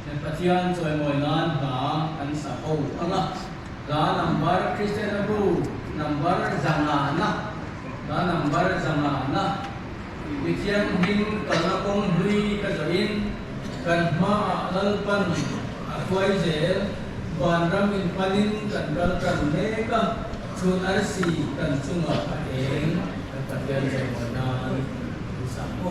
Nepatian soy moinan ha an saho anga la number Christian abu number zangana la number zangana Dikian hin kalakong hui kajain kan ma lalpan akwai zel banram in panin kan gal kan meka chun arsi kan chunga paeng Nepatian soy moinan saho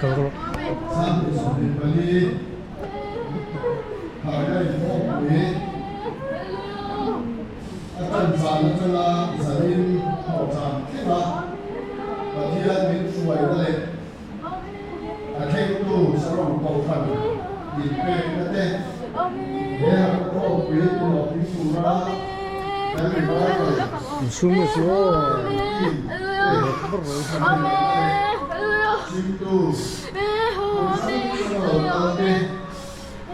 Kalau Sampai sampai balik, harga itu boleh. Akan jalan jalan salin hujang kita, bagian itu suai akhir itu serong kaukan di PKT. Dia kau beli tu di surah, dari mana? semua semua. Situ,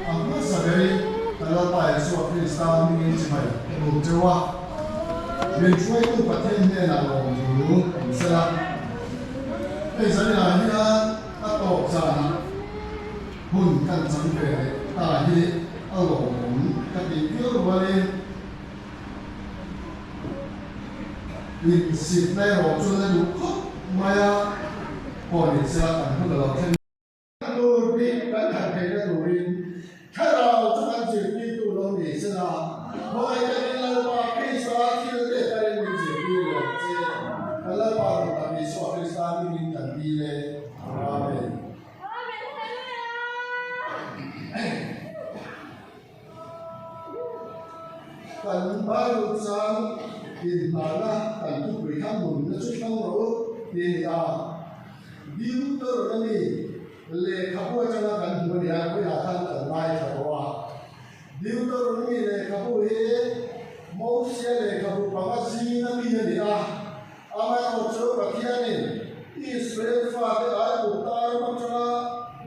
apa sahaja kalau tak esok kita mungkin cuma berjawa. Berjawa itu paten dia nak lalu, selang. Saya nak atau sana pun kan sampai tadi alom ketika balik di Sydney waktu itu maya polisi akan berlaku. Kalau di kan kerja turin, kalau jangan jadi tu lo ni sana, boleh jadi lalu kisah kita dari jadi lo. Kalau baru tapi suatu kisah ini kan dia, amin. Kalau baru sang di mana kan tu berikan mundur cuma lo dia. Biu terani le kapu aja kan dua dia aku akan terbaik kawa. Biu terani le kapu he mau sia le kapu pangasi nabi dia. Aman ojo bagian Israel faham aku tar macam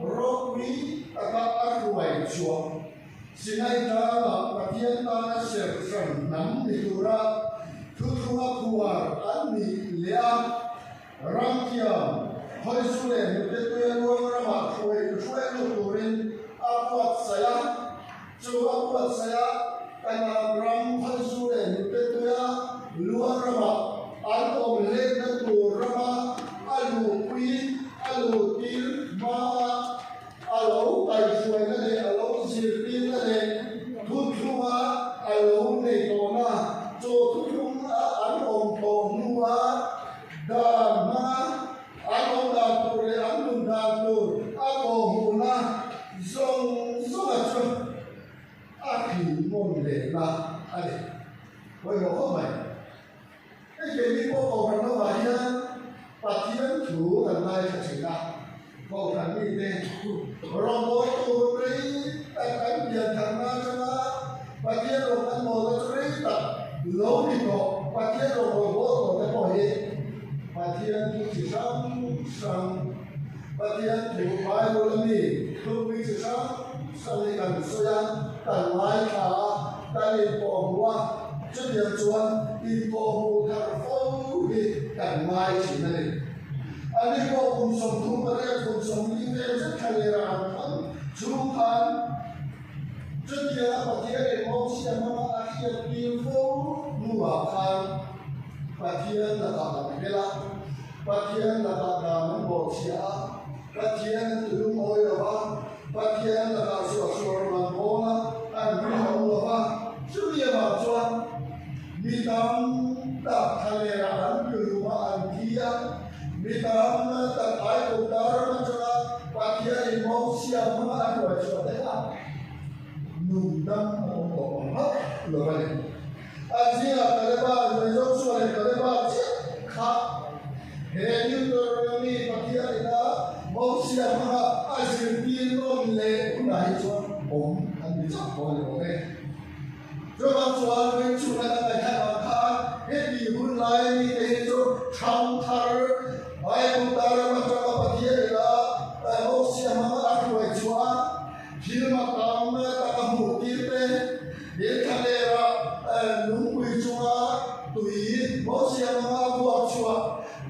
rokwi atau aku aja. Sinai tanah bagian tanah sersan nam ditura tutunga kuar ani lea rangkiam. Hari sudah, betul yang orang ramah, kue luturin, apa saya, coba buat saya, karena ram hari sudah, betul ya, luar ramah, atau melihat nanti ramah, alu kui, alu til, ma, alu tai suai nade, alu sirti nade, tutuma, alu netona, tutuma, alu ontonua, dama. Aku dapur, aku huna, zong aja. Aku mau lelah, ada. Boleh kau mai? Jadi kau kan namanya patian tu kan naik cerita. Kau kan ini rombong tu beri, akan dia karena cuma patian rombong mau cerita. Lalu itu patian rombong tu tak boleh. Patian tu sang patian tu pai boleh tu bisa sang ikan soya dan lain dan impor jadi tuan impor karfo dan lain sini. Ada konsum tu pada konsum ini sekarang Tuhan jadi patian emosi yang akhir info luakan. Patian datang bela, patian datang membaca, patian turun oilah, patian datang suara mangkona, ambil oilah, suria macam, bidang tak kaleran rumah antia, bidang tak air udara macam, patian emosi yang mana aku baca, nundang orang lepas. Azia kaleba rezon suara kaleba kah helu terani pakai ida mau siapa azir biru le unai cuan andi boleh boleh. Coba suara cuma nak kah hedi unai ni itu chantar ayat utara macam pakai ida mau siapa aku cuan hilma kamu tak kamu tipe dia kalera nunggu cuma tuhi mosia mga buat cua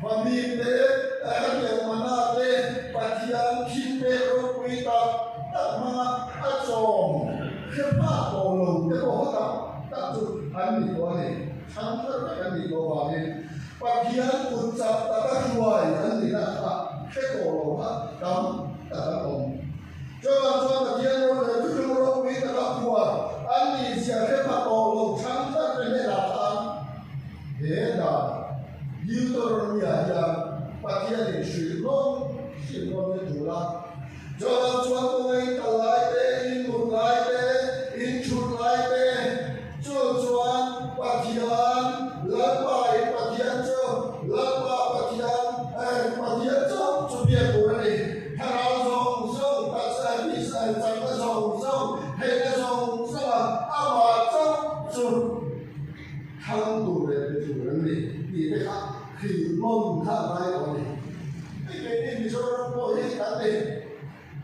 mamite yang mana te patian kipe rokuita mga acom kepa kolong te kohota tak tu andi kuali sampai andi kuali patian ucap tak kuai andi nak ke kolong kam tak kom coba patian rokuita tak kuai andi siapa kolong sampai Heda, Deuteronomia yang pakai di Sri chỉ còn cái chủ là cho nó cho tôi cả lại thế in một lại thế in chụp lại thế cho bát thiên lát bài bát thiên cho lát bài bát thiên cho biết của nàyถ้าเราส่งตัดสายพิเศษจากก็ส่งให้ก็ส่งอามาจ้องจุดทั้งตัวเลยเป็นตัวนั้นเลยดีไหมครับคือล้มท่าไรก่อนเลยไอ้เป็นนี่มีชนรบให้กันเลย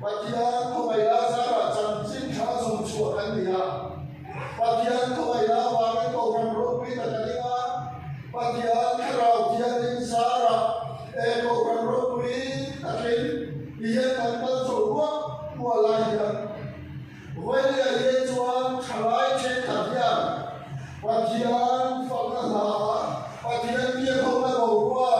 ปัจจัยเข้าไปแล้วสาระจันทร์สิ้นข้าส่งชัวร์กันเลยฮะปัจจัยเข้าไปแล้ววางไว้ตรงกันรบวิตกันเลยฮะปัจจัยที่เราเทียนดินสาระตรงกันรบวิตกันdia tanpa sebuah mulainya. Wajah dia cuan calai cekatnya, bagian fakah, bagian dia kau bawa,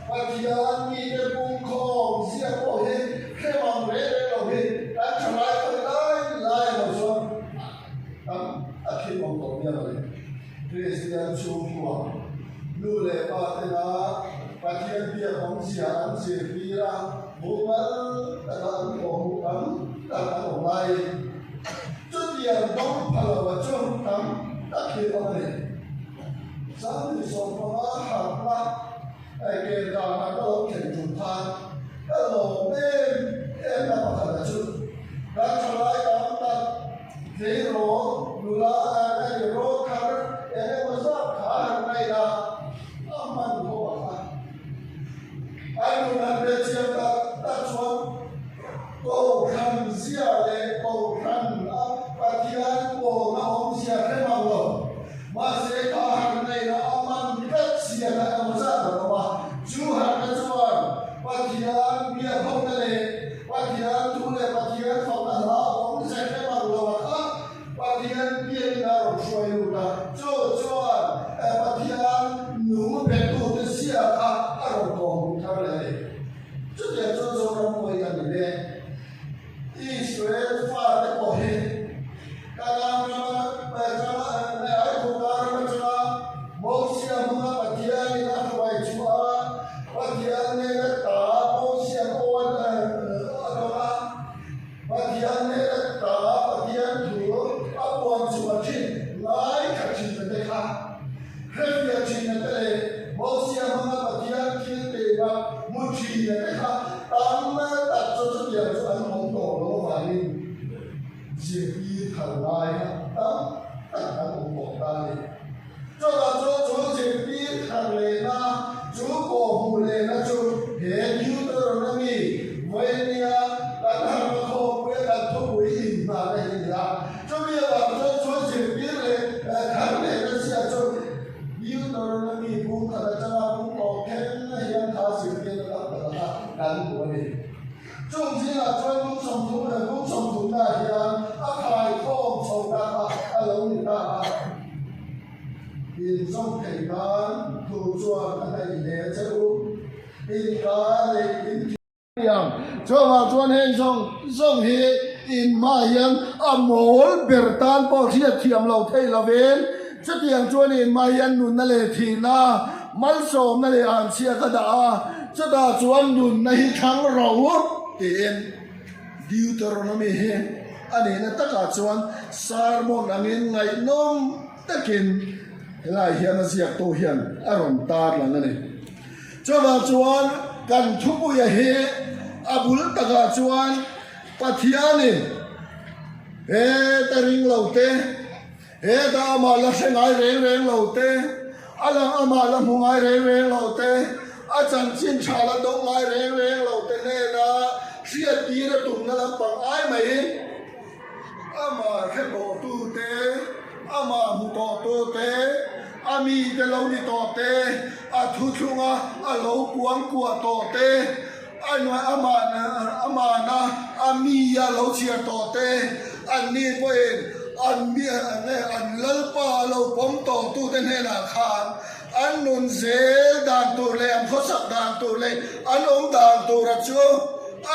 bagian dia bungkong siapa orang kemang rere orang dan calai calai macam, akhir bungkongnya orang. Presiden semua, dulu lepas bagian dia kongsian sepira. Bukan dalam dalam lain. Jadi yang dong kalau macam tak kira ni. Sampai semua harap kita ada kejutan. Kalau dapat ada tu. Dan kalau tak hero lula hero kar masuk kar naida aman kau. Aku nak bercakap. Kau kan siapa? Kau kan bagian kau nak siapa mahu? Masih kau ni aman tak siapa masalah apa? Juhan kecuan bagian biar kau ni bagian tu ni bagian kau nak kau siapa mahu? Bagian biar nak suai luda. Juan bagian nu betul siapa? Aku kau kau ni. Jadi orang boleh kan ni. Israel faham kau he. Kalau nama aku kalau macam Moses mula bagian ni nak buat cuma bagian ni tak Moses kau ada bagian ni tak bagian tu abuan cuma cin lain kacin mereka. Kerja cin mereka Moses mula bagian kita muci mereka. Tanpa tak cocok dia tuan mongkol lagi. Jadi kalau tak mongkol lagi. Cocok jadi kalau cukup mulai cukup hidup terlebih. Wenya kadang kau berkat tu ibadah dia. Jadi cocok jadi kalau siapa hidup terlebih bukan cara mongkol yang hasil kita dan boleh. Jumlah jual song tu dan song tu dah yang akai kong song dah alam dah. In song kaitan tu jual ada ini jauh. In kali in yang jual jual hen song he in mayan amol bertan porsi tiam lau thei lawen. Setiang jual in mayan nun nale thina mal som nale ansia kada. Kita cuan dun nahi kang rawu ten Deuteronomy he ane na taka cuan sarmon angin ngai nom takin lai hian asiak to hian aron tar lang ane coba cuan kan thupu ya he abul taka cuan pathianin he taring laute he ta amala sengai reng laute alang amala mungai reng laute ajan sin chala dong ngai reng lo te ne na sia ti na tung na lam pang ai mai ama khe to tu te ama mu to to te ami te lo ni to te a thu thunga a lo kuang kwa to te anwa ama na ami ya lo sia to te an ni poen an mi an lal pa lo pom to tu te ne na khan an nun zel dan tu le am khosak dan tu le an om dan tu ra chu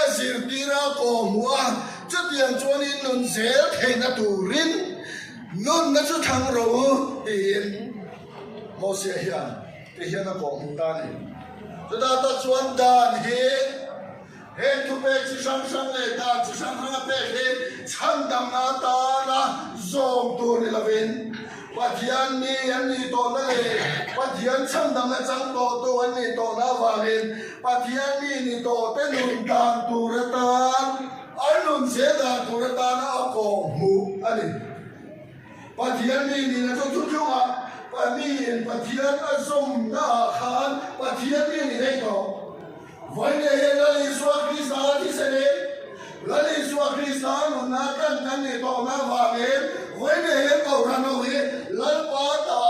azir tira ko mua chu tiang chuan in nun zel the na tu rin nun na chu thang ro in mo se hian te hian ko mu ta ni chu da ta chuan dan he hen thu pe chi sang sang le ta chi sang hanga pe le chan dam na ta na zom tu ni lavin pathian ni an ni to na le pathian chan dam na chang to to an ni to na walin pathian ni to te nun dan tu ra ta an nun se da tu ra ta na ko mu ani pathian ni na to chu chu a pathian azom na khan pathian ni nei to vai ne la ni swa krista ti se ne la ni swa krista no na kan ni to na wa ne vai ne ko ra no he la pa ta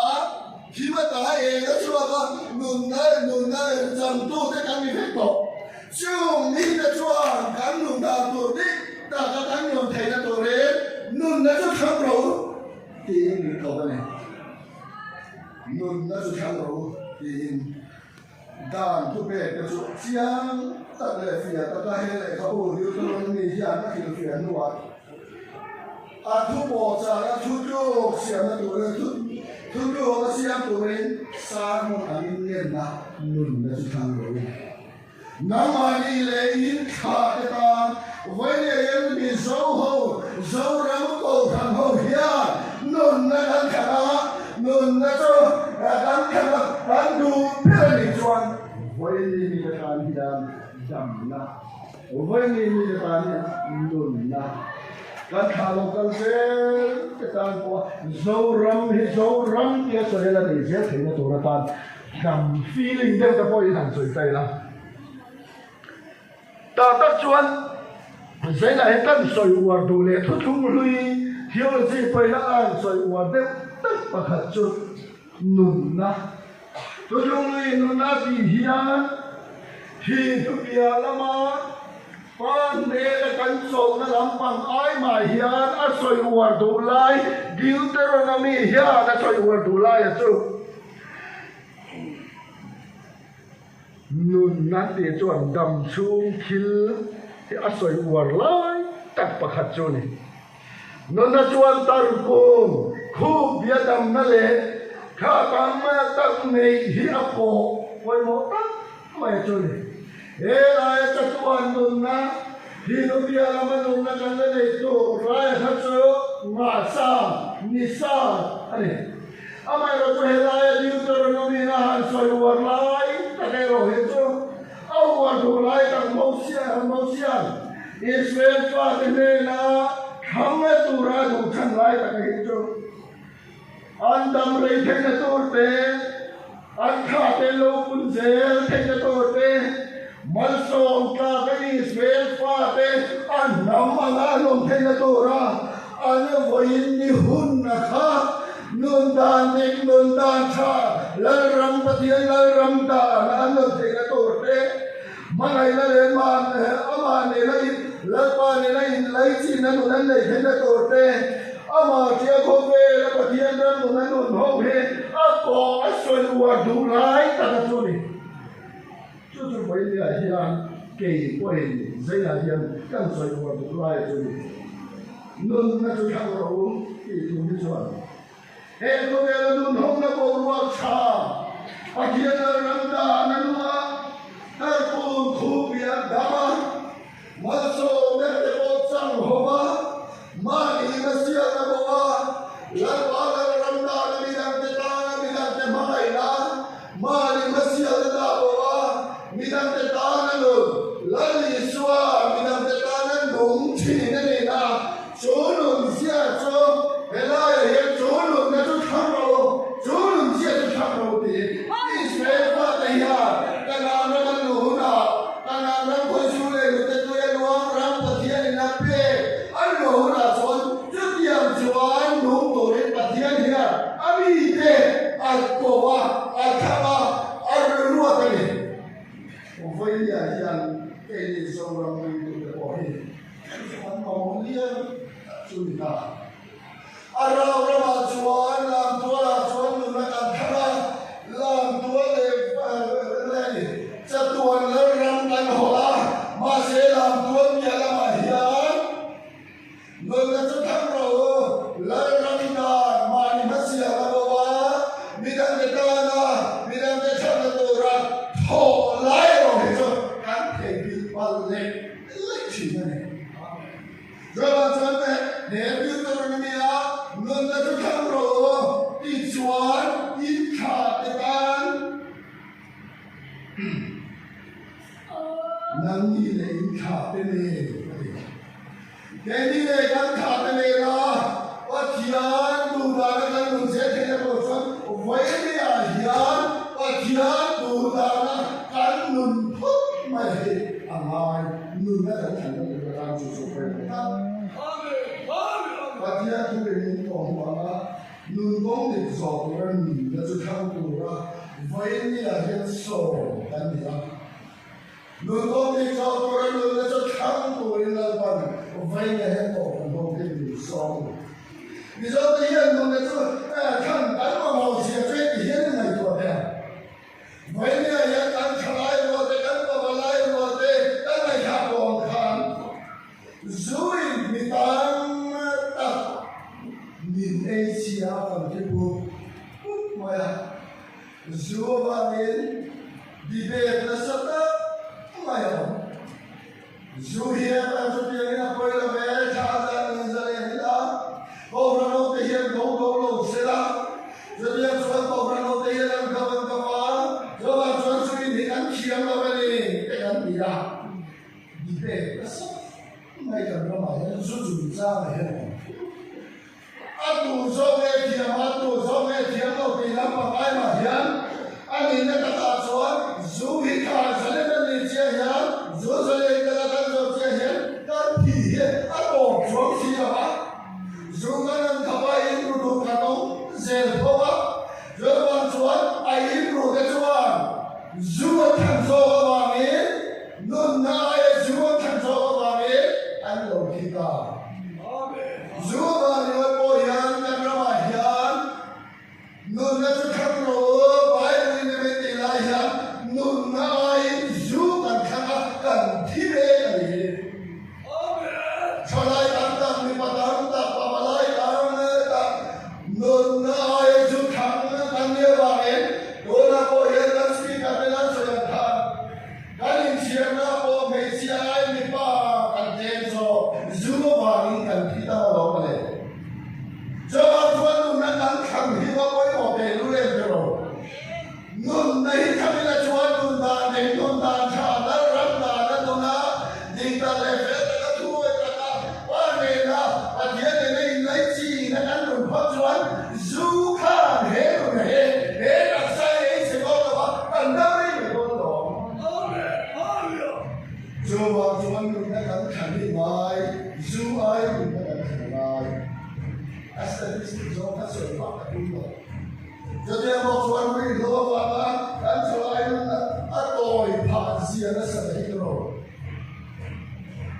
hi ma ta e la swa ka nun na jam tu te kan ni he to chung ni na chwa kan nun da tu ni ta ka kan nun thai na to re nun na chu kham ro ti ni to ba ne nun na chu kham ro ti dan tu pe ke chu chiang ta le fia ta he le ka bu yu to ni ya na ki fia nu wa a thu bo cha na thu ju xiam na tu le thu ju ga xiam tu le sa mo an ni na nun na chu kham ro namani le in kha ta với những bị dấu hậu dấu rắm cổ thằng hậu hiền nun na dan khả nun na cho dan khả dan du biết đi chuan với những bị tan hiền dầm na với những bị tan nun na kan khả long kan se cái tan qua dấu rắm kia cho nên là để giết thì nó tổ ra tan cầm feeling đem cho tôi thằng sợi tay lắm ta tất chuan sẽ là cái sợi uar đủ lệ thu thung lui thiếu gì phải là ăn sợi uar đều tất bạc hạt chút nụn na thu thung lui nụn na thì hiền thì thu bia lama pan để cái cánh sầu nó làm bằng ai mà hiền ăn sợi uar đủ lại Deuteronomy hiền ăn sợi uar đủ lại à chú nụn na thì chuẩn đầm chung khil thì ác soi uar lai tak pakhat chu ni non na chuan tar kum khu bia dam na le kha tam ma tak nei hi a ko poi mo tak mai chu ni e lai ta chuan non na hi no bia la ma non na kan le nei tu rai ha chu ma sa ni sa ani amai ro chu he lai Deuteronomy na han soi uar lai ta ke ro he chu awar du lai tak mausian Israel fa te na khame tu ra du than lai tak hi chu an dam rei the na tu te an kha te lo pun zel the na tu te mal som ka ke Israel fa te an nam ala lo the na tu ra an voin ni hun na kha nun dan tha la ram pathian la ram ta an lo the na tu te mangai la le man ama ne lai la pa ne lai lai chi na nu nan nei the na to te ama chia kho ve la pathian na nu nan nu ho ve a ko a soi wa du lai ta ta chu ni chu mai le hian ke ko ni zai la hian kan soi wa du lai chu ni nun na chu khang ro ki tu ni chuan he ko ve la nun hong na ko wa cha pathian na ram da na nu a Tarpun khubia dama, maso merte potsang hova, mani masia naboa, lalwala ramda midang te maila, mani masia naboa, midang te tanalu, lali swa midang te tanan dum chini na, chunun sia cho, elaya ye chunun na chu tharo, chunun sia chu tharo ti, Israel pa tahiya, kanana Let rồi mà cho nên để biết tôi là mía luôn là tôi không rồi đi chuan đi khát để tan nang đi lấy khát để này cái đi lấy cái khát để này là và thiền tu ra cái luôn sẽ thế nào rồi vậy đi à thiền và thiền tu ra cái luôn thốt mày ai luôn là thành cái làm chủ số quen và thiền tu về những con mà luôn có được rõ ràng là chúng ta tu ra vậy đi là hiện số cái gì đó luôn có được rõ ràng là chúng ta tu là bằng vậy là hiện tổ không thể bị số你说这些东西是看咱们某些最底下的那做的，为了也咱出来做的，咱们来做的，咱们看光看，所以你当的，你那些啊，这不，我呀，说吧你，你别的什么，我呀，说些咱说别人回来别查咱们这里的。Bầu ra nô tây hiền gấu gấu lột xe la, rồi bây giờ chuẩn bầu ra nô tây hiền ăn cơm phá, rồi bà chuẩn suy nghĩ ăn chiếm là cái gì, cái ăn gì à? Đi về cái sốc, ngay cả nó mà nó rút rủi ra này hết. Ăn tủ rau nghe thiếm, ăn tủ rau nghe thiếm đâu thì lắm mà ai mà thiếm, ăn nhìn nó ta xuống, rú hít thở sẽ lên lên đi chia hiếm, rú sẽ lên cái ta rồi chia hiếm, cái gì ăn bỏ xuống gì à? Jungan kapai indru kanong zelpoa, jualan cuan ai indru kecuan, jualan kanso kami, nunna ay jualan kanso kami, ando kita. Jualan yo yan kamrahian, nunna kanro bayi ni metilahian, nunna ay jualan kan tibe kali. Chalai kantang ni patang tak. Jadi mau tuan beri doa apa? Dan selain atau pasti ada sesuatu.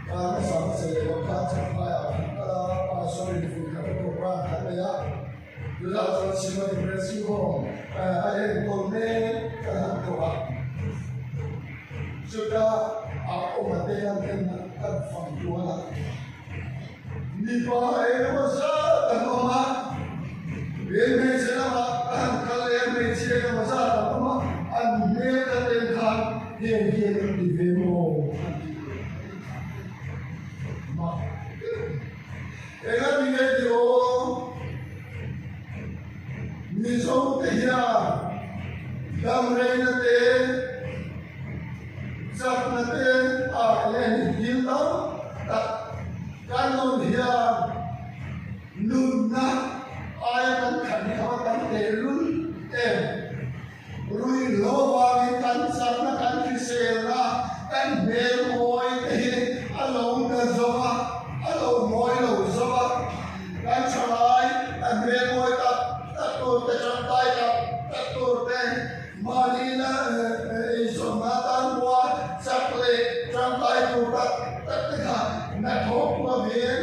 Karena sama saya waktu sampai apa sorry kita berperang ada ya. Bila tuan semua depresi home, ada kolme kan doa. Sudah aku mati yang kan faham doa. Ni pakai masa tanpa Ini siapa? Kalian mencari masalah apa? Anda katakan yang di demo. Enak dia tu. Misal dia damai nate, sab nate, yang hilang, kalau dia nuna. Ai kan khẩn khó kan để lui em lui lo vang kan sắp na kan khi xe na kan bê môi thì alo na zova alo môi lo zova kan chalai kan bê môi ta tu te trong tay ta tu te marina isoma tan qua sắp lệ trong tay tu ta ta na thốt qua biển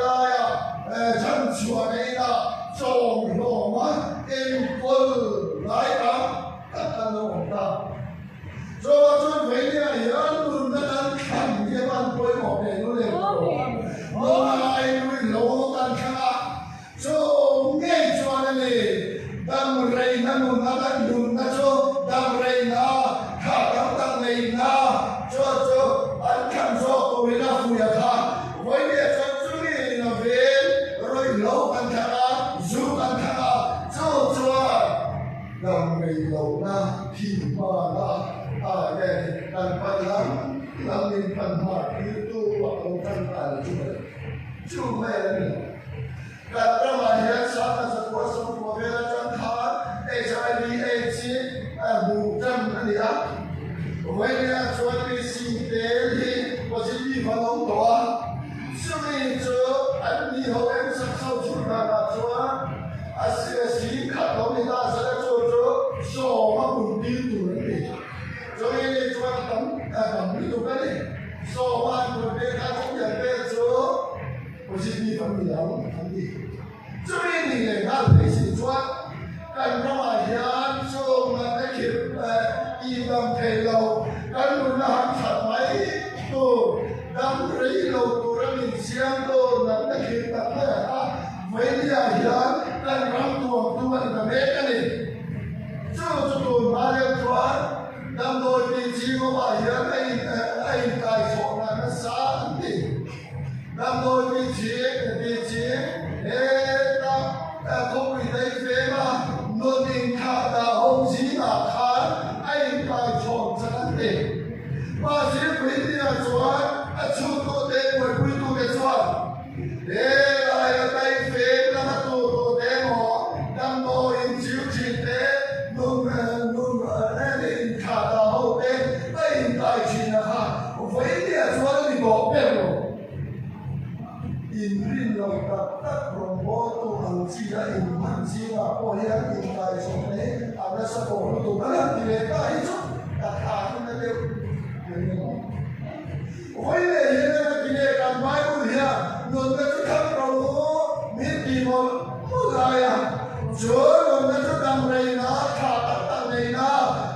la chân chùa này là trồng lỗ mà em quân lái tắm tất cả lỗ ta cho cho mấy cái này ăn luôn nó ăn thằng cái ăn quay bỏ để nó lên nó ai nuôi lỗ nó ăn khá cho nghe cho này đam rây nó muốn nó ăn luôn nó cho đam rây nó khá đam này nó cho ăn khăn cho tôi nó vui à khá với dan padang lamin panha itu waktu kan cuma ini kata mahir sama sekuasa pemela jangan HIV/AIDS bukan dia Wanya suami si teli positif anong doa sumi jo ani ho em sakso chuna na chua asi khatom ni da sa jo jo so ma bun ti tu ni jo ni chua tam ni tu ka ni so ma tu de ka chu ya pe jo positif ni la ma tam ni jo ni le na le si chua kan no ma ya so ma ta ki Imam Thelo kan munah sampai tu dam rei lo turun siang tu nak kita lah media hilang dan ram tuan dan mereka ni tu malam tuan dam doi biji ko bahaya ai kai soalnya nasaan ni dam doi biji ta không bị thấy phê mà luôn nhìn khả đà hông chí là khá anh phải chọn cho anh để mà chỉ quý đi là chọn chú tô tế bởi quý tô tế chọn để lại là tay phê là tô tế mỏ đâm đô hình chiếu chỉ tế nung nên khả đà hông tế anh phải chỉ là khá với đi là chọn thì bỏ bèo rồi in rin lo tak rombo tu ang sila in man sila po yan in tayo so ne ada sa po tu kana dire tayo so kata na le oi le yena na kine kan mai bu ya no na tu kham ro mi ti mo pu la ya jo no na tu dam re na kha ta nei na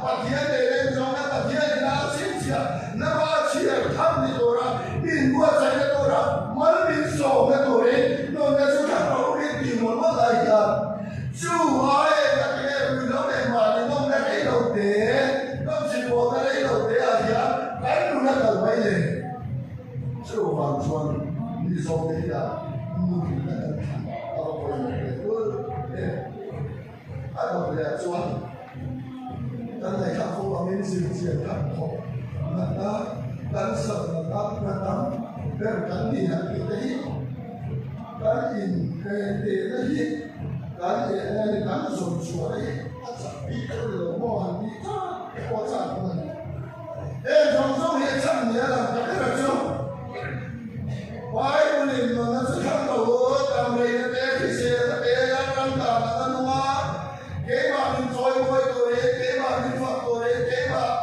pa thia de le jo na pa thia na sin sia na ba chia tham ni do ra in bua sai na do ra mal bin so na do re no na tu kham ro mi ti mo ma la ya chu ai na ke ru lo le ma ni no na ke lo de no chi bo na le lo de a ya kai nu na ka mai le chu van chuan ni so de ya nu ni na ka a lo ko le ko a lo le chuan dan này khắc phục ở bên dưới diện khắc phục là ta dan sợ là ta đem cắn đi hạt cái đấy cắn in cái để đấy cắn sồn suối ta sợ bị cái lửa mò bị có chặt mình ê trong số hiện trạng nhớ là cái là chưa quái của mình mà nó sẽ khắc đầu tầm này nó bé thì xe nó bé nó căng tầm nó đúng không cái mà mình trôi môi tôi cái mà mình phật tôi cái mà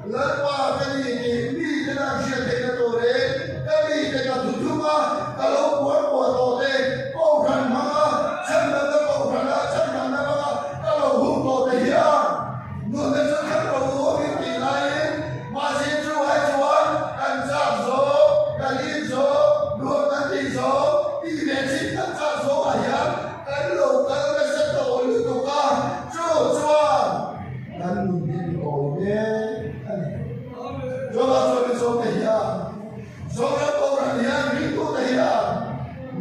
lớn qua cái gì thì đi cái nào chuyện thì nó tôi cái gì thì nó tụt xuống mà cái lỗ của tôi cô cần mà chân nó cô cần là chân nó mà cái lỗ hút tôi thì ya luôn nó sẽ khắc đầu của cái gì này mà xin chú hay chú ăn ăn chạm số ăn ít số luôn ăn ít số đi về xin ăn chạm số mà ya cái lỗ cái anh muốn đi ngồi nhé cho nó cho đi số này ya số nó câu là ya biết câu này ya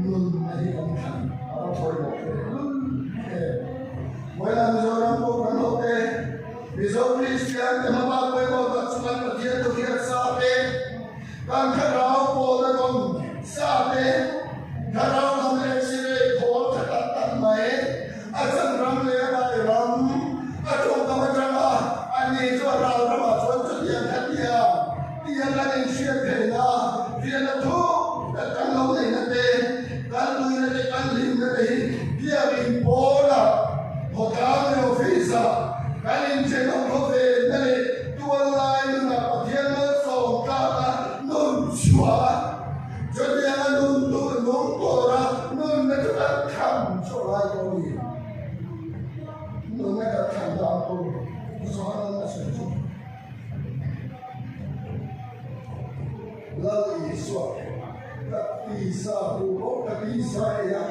luôn này không thành nó thôi một cái mỗi lần số nó câu là nó thế vì số Christian thì mà ba mươi một là chúng ta có thiên thực hiện sao thế càng khát áo cô nó còn sao thế khát áo làm nên sự khổ thật tận mấy anh chẳng rắm lẽ đại lắm Aduh, kamu jangan ani itu orang ramah tuan dia kan dia kan yang siap kena dia tu kan lalu ni nanti kan lim nanti dia bimbola hotel ni ofisa kan yang cakap kopi nanti tuan lain nak dia masuk kata nun shua jadi yang nun tora nun nanti kan kam soalnya kau ni nun nanti kan aku soalnya sesuatu lalu Yesus tak bisa buruk tak bisa ya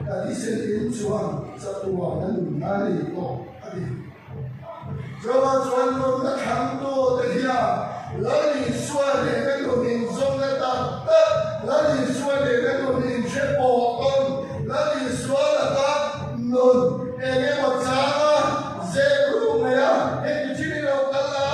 tadi sendiri Tuhan satu orang hari itu coba Tuhan nak kanto dia lalu Yesus dengan domin zonga tak lalu Yesus dengan domin cepopon lalu Yesus tak non ini macam zero ya itu jadi lo kalah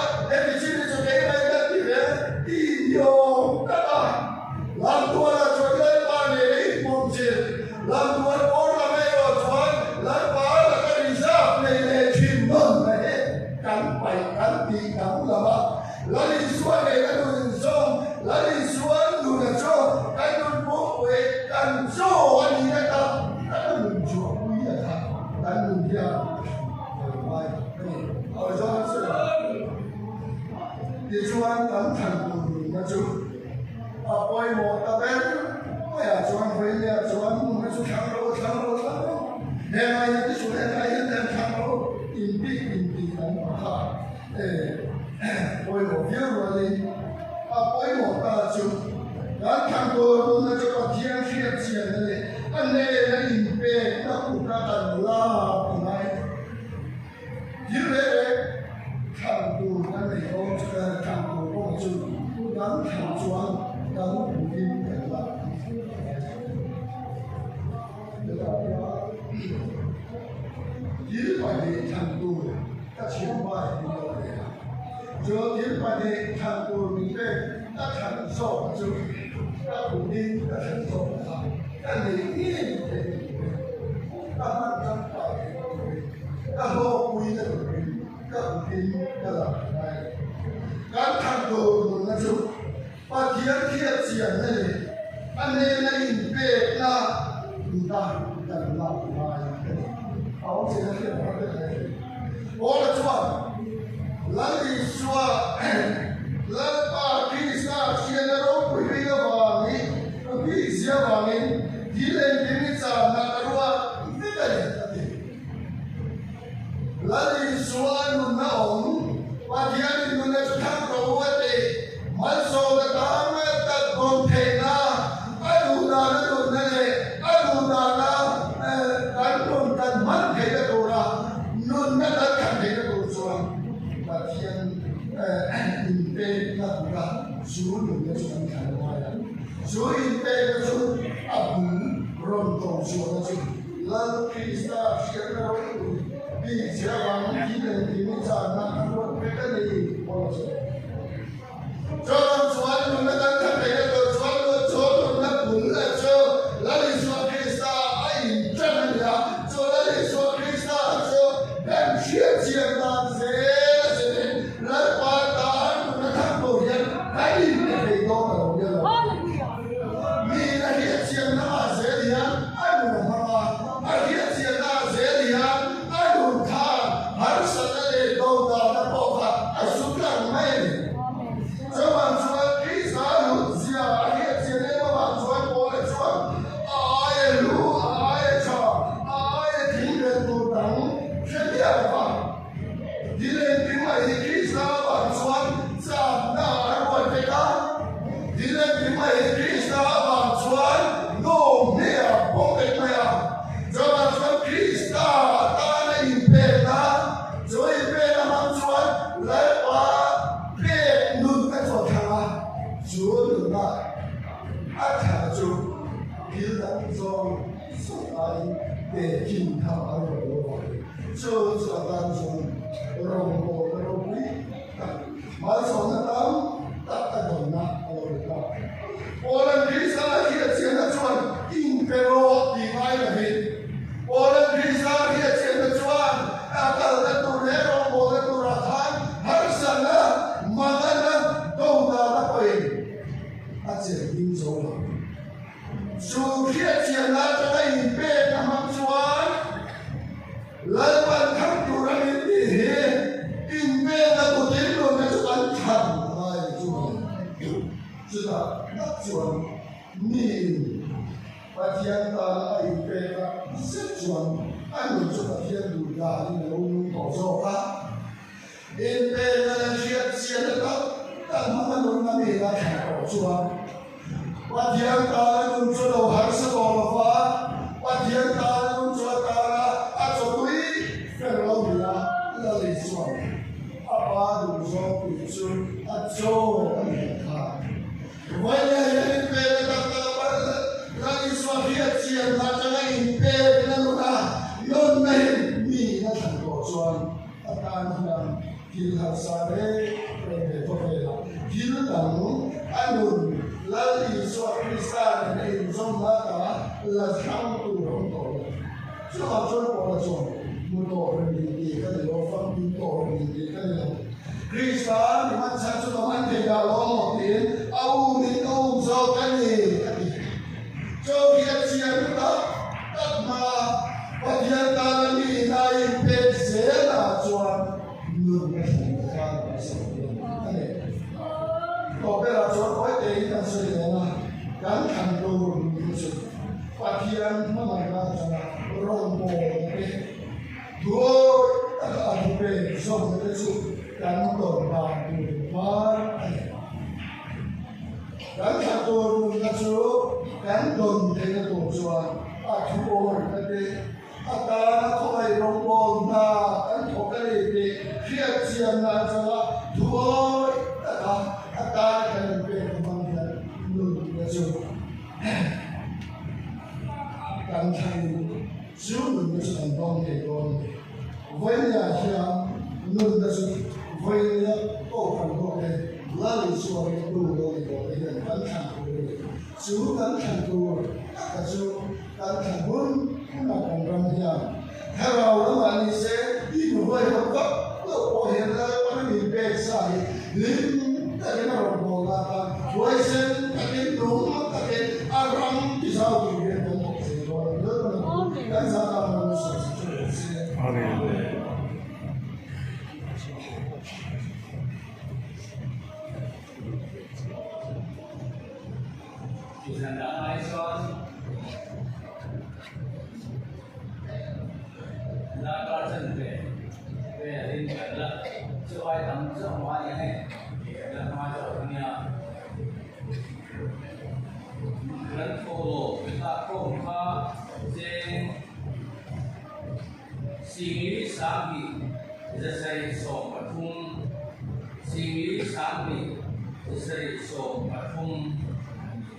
bảy cán tì cán là ba lấy đi xuống để cái đồ xong lấy đi xuống đồ là cho cái đồ bố về cần cho anh đi ta cái đồ chúa quý là thật cái đồ kia ở đó sẽ đi xuống tấm thần của nó chú quay một ta bé bây giờ xuống với nhà xuống nó xuống thang lô hôm nay cái số này cái hiện thang lô in đi làm ha quay một phía rồi đi quay một ta chú đã thang lô nó cho có thiên khiết tiền này anh này là in về nó cũng ra tận la hôm nay như thế thang lô nó này có thang lô có chú gắn thang xuống gắn bùn kim để làm Tiến bài đề thằng tù các chiến bài đi đâu để cho tiến bài đề thằng tù mình về các thằng sổ chứ các bùn kim các thằng sổ các lý yên để các mặt trong bài các hô quý là các bùn kim các làm này các thằng tù mình là chú và thiên khiết tiền này anh em là in về là chúng ta cần làm bài áo sẽ hiện ra đây ô là chúa lấy đi chúa lấy ba khi sa xin nó quý vị và mi quý sĩ và mi đi lên đi sa na rua đi đây lấy đi chúa nun na ông và thiên nun na thang cầu vậy mà số là tám ta còn thế na ai đủ na đủ này ai đủ na dan man thấy cái đồ ra luôn nó đã cảm thấy cái đồ rồi và thiên in tê là cũng là số lượng cái số ăn ngoài là số in tê cái số ẩm rồng tổng số là số lần khi ta sẽ ra đi sẽ bằng kỹ năng thì mới ra nằm luôn cái này bao giờ cho nên số ăn luôn nó đã cảm thấy cái đồ số luôn nó cũng là số là đi số khi ta ai chân là chuyện chuyện là dễ lấy qua ta nó thắng đồ nhân cái gì để về đó là đồ nhân vì là hiện chuyện là dễ thì ai muốn mà hiện chuyện là dễ thì ai muốn thà hắn sẽ để đâu là nó bỏ vào ai xuống làm mấy cho bạn chúa khi giá lụt dìa hiện chuyện đấy mà bạn chúa có lại chúa ai lũ ai cho ai thính đến đồ đắng rất nhiều đi lên cái mày thì khi sao bạn xoắn sao nào rồi cái đó đi lên cái mày thì khi sao bạn xoắn nô mẹ bông cái mẹ cho bạn xoắn khi sao ta này về ta rồi về là bạn xoắn lấy qua về nút cái chỗ thằng chúa được lại ác thả chú khi đã do sống ai để kinh thảo ở đó cho ta dùng rồng cổ rồng quý mà số nó tám tất cả đồng nát rồi đó ô lần khi sao khi chuyện nó chuẩn impero thì mai là gì ô lần khi sao khi chuyện nó chuẩn ta là tu lễ rồng cổ là tu ra thang har san na mà nó đâu ta đã quên ta chỉ in số rồi dù khi chuyện nó cho cái impero nó mang chuẩn lấy bàn thắng tu ra đi in về là một tiếng luôn là cho anh thẳng lại rồi chứ là đắc chuẩn nhìn và thiên ta in về là rất chuẩn anh muốn cho thiên đủ đà như là ông có do khác in về là chuyện là ta không muốn làm gì là thẳng có chuẩn và thiên ta luôn cho đầu hắn sẽ bỏ vào và thiên ta luôn cho ta là cho quý phải lo là lý do apa đủ do quý chú cho anh ta vậy là những về là lý do hiện diện là cho anh về là lúc luôn này mi là thằng cổ chuan ta đang khi học sa đấy để tôi về khi đằng anh luôn là lý do Christian này trong là thằng tù không tội chứ họ cho bỏ là chuẩn mua tổ rồi đi cái điều phong tin tổ rồi đi cái điều Krista thì mắt sáng cho nó ăn thì đào lo một tiếng Âu đi Âu cho cái gì cho kia chia đó tất mà và thiên ta là đi này bên dễ là chuẩn lương cái thằng ta là sẽ cái này có cái là chuẩn có thể là sự này là gắn thành đồ như sự và thiên nó là cho rong bồ cái đuôi ở bên trong cái sự gắn tồn vào từ hóa gắn thành đồ là sự gắn tồn thế là tổ chuẩn chú ơi cái gì ta thôi rong bồ na anh có cái gì khi chiêm na cho là thôi ta cái này về bằng cái lương là sự gắn thành chịu đựng cái thành công để con với nhà hàng lương là sự với tổ phần của cái là lý do cái đủ rồi của cái hiện gắn thành của cái chịu gắn thành của cái chịu gắn thành vốn là còn răng nhà theo đó là mình sẽ đi một vài học cấp ở hiện ra có những cái sai lính cái nào cũng là với sen cái đúng cái aram thì sao thì cái cũng có thể rồi nữa cái sao là mình sẽ Amen. Chủ sản đã nói cho là con chân về đến cái là chưa ai tắm chưa hoa như này là hoa cho nhà rất khổ người ta không có trên suy nghĩ sáng bị rất say sổ và thung suy nghĩ sáng bị rất say sổ và thung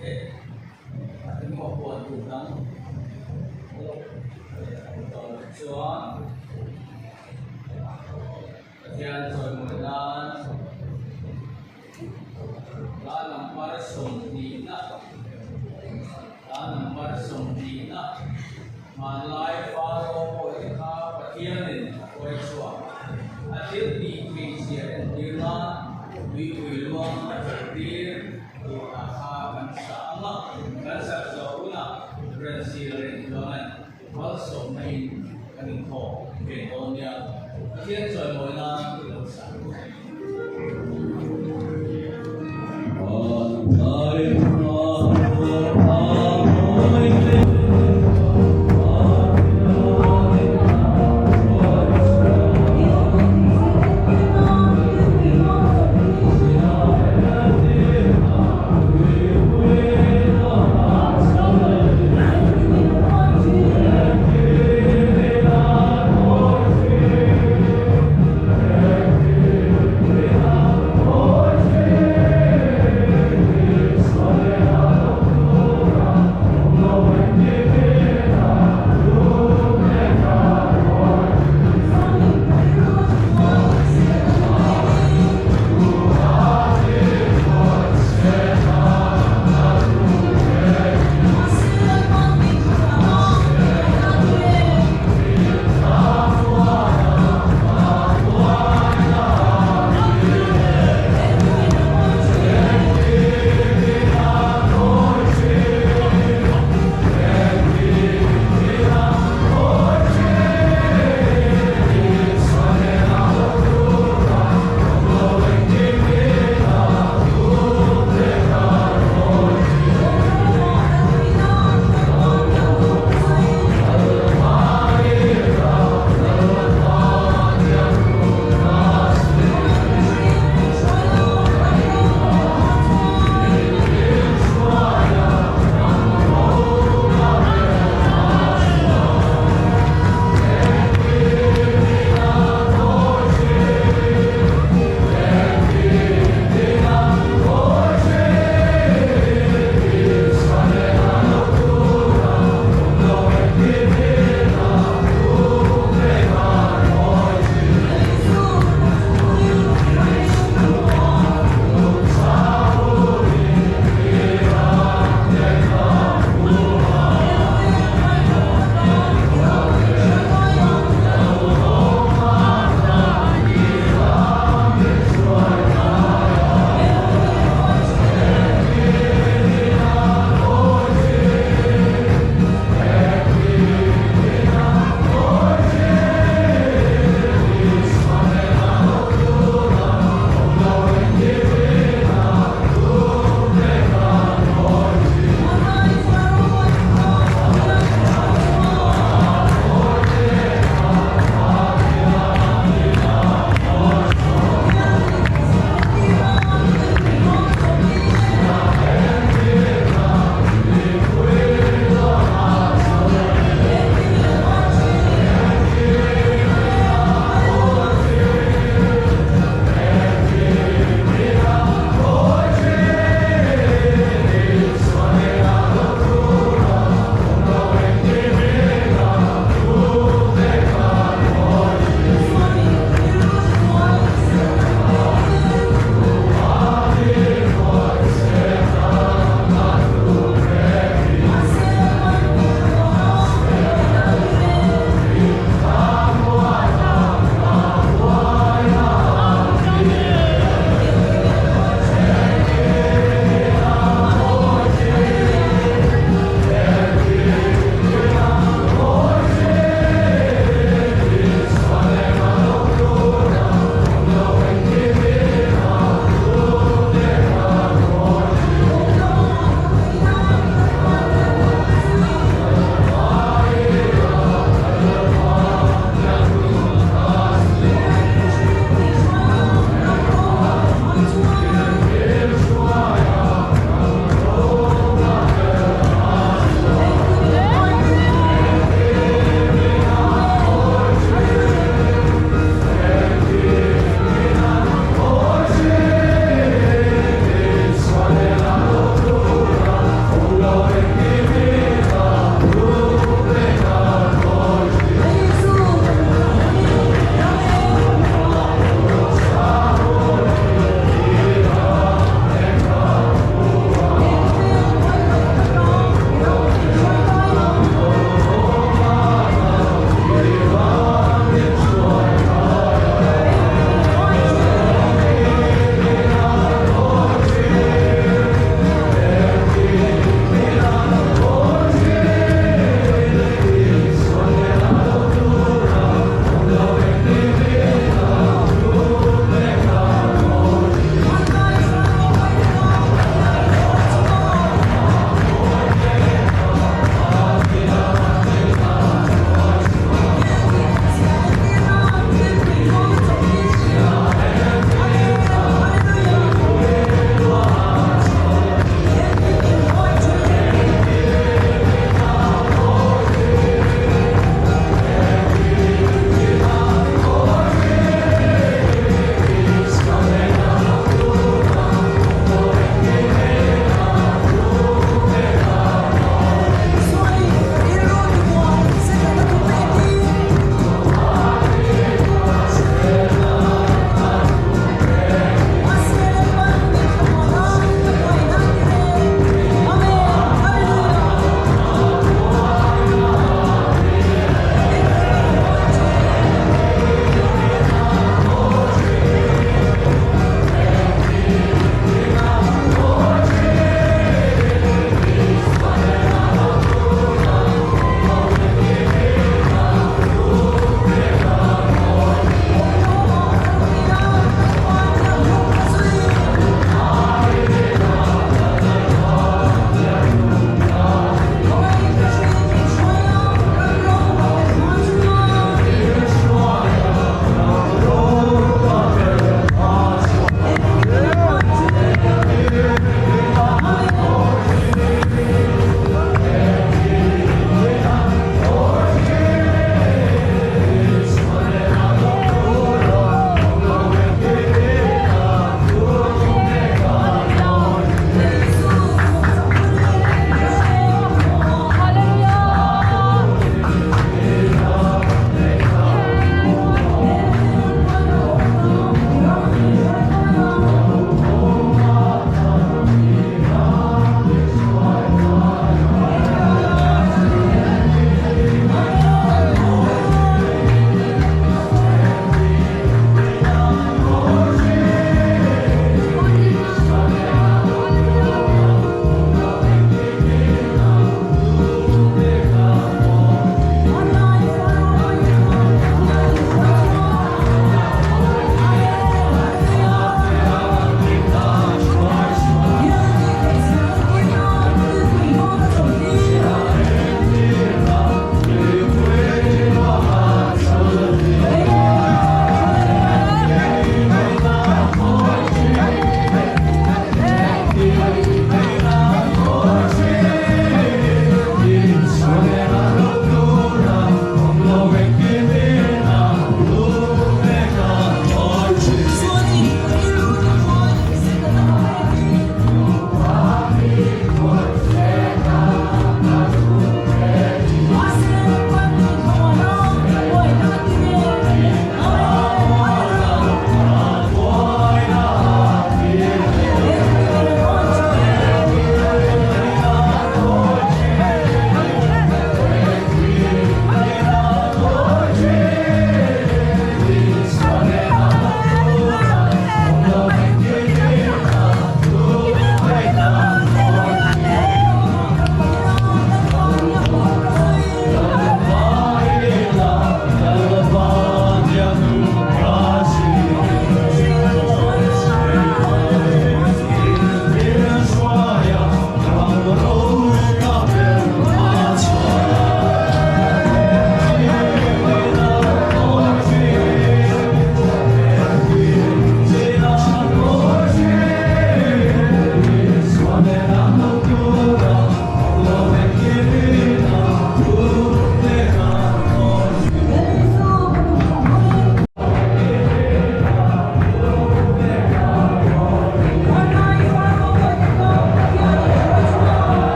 để cái một buồn tủ đắng cho thiên rồi mỗi lần là nằm bắt sống đi nè là nằm bắt sống đi nè mà lại phá lô hội khá và thiên nên hội chùa à thiên đi quỳ diện như là vì quỳ luôn mà phải đi thì là khá gần sáng gần sáng dấu là gần xì lên rồi có sống này cái khổ cái ôn nha thiên rồi mỗi lần thì được sáng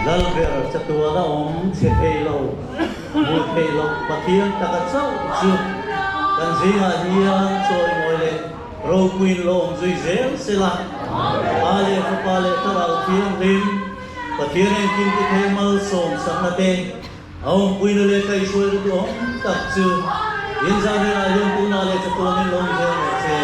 lal ver chatua na se thelo mu thelo pathian takachau chu kan zinga hian choi moile ro queen long zui zel sela ale pale taral thiam rim pathian en kim ti themal som samate aum queen le kai soi ru om tak chu in za ne a yom tu na le chatua ni long zel se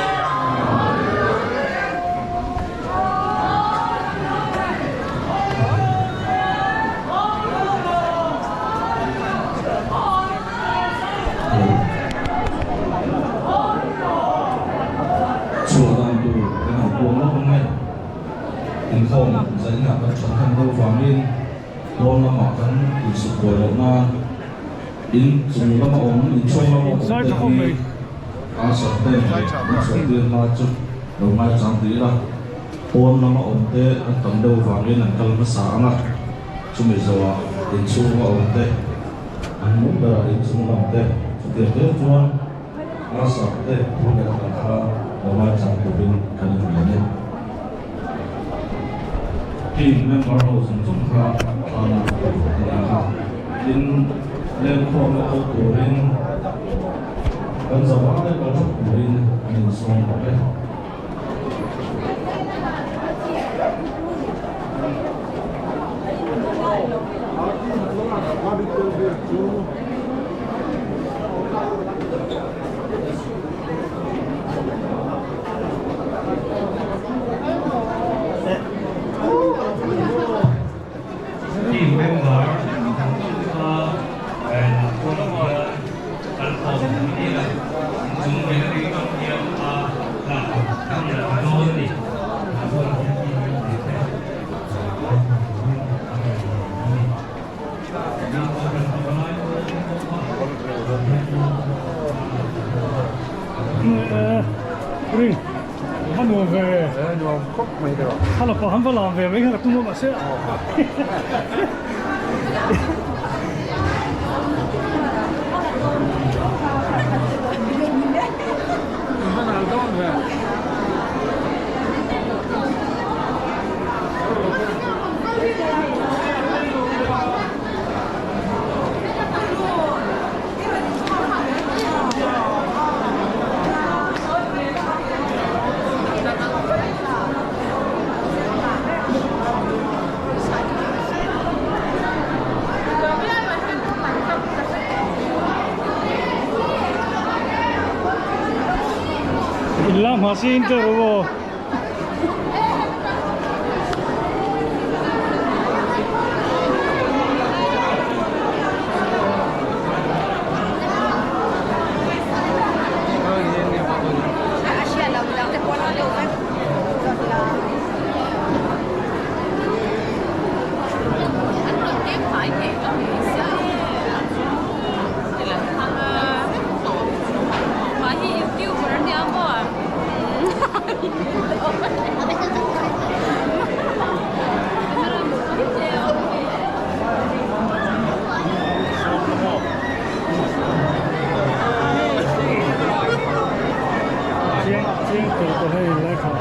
in không dẫn gặp các chuẩn thân đâu vào nên luôn là mỏ thân từ sự của lợn na in dùng là mỏ in chơi là mỏ tên thì à sợ tên in sợ tên là chút đầu mai chẳng tí là ôn là mỏ tên tầm đâu vào nên là cần nó sáng à chúng mình giờ in chung mỏ tên anh muốn là in chung mỏ tên tiền tên chuan à sợ tên không được là đầu mai chẳng của bên cần mình team member hồ sung sung kha in lên kho nó ô tô lên gần giờ bán đấy có chút của lên mình xong rồi đấy Ring, han var về. Du har kopp med det. Han var lang ved, men jeg kan ikke noe å se. La masih intervo. Tiêm từ từ hay lấy khẩu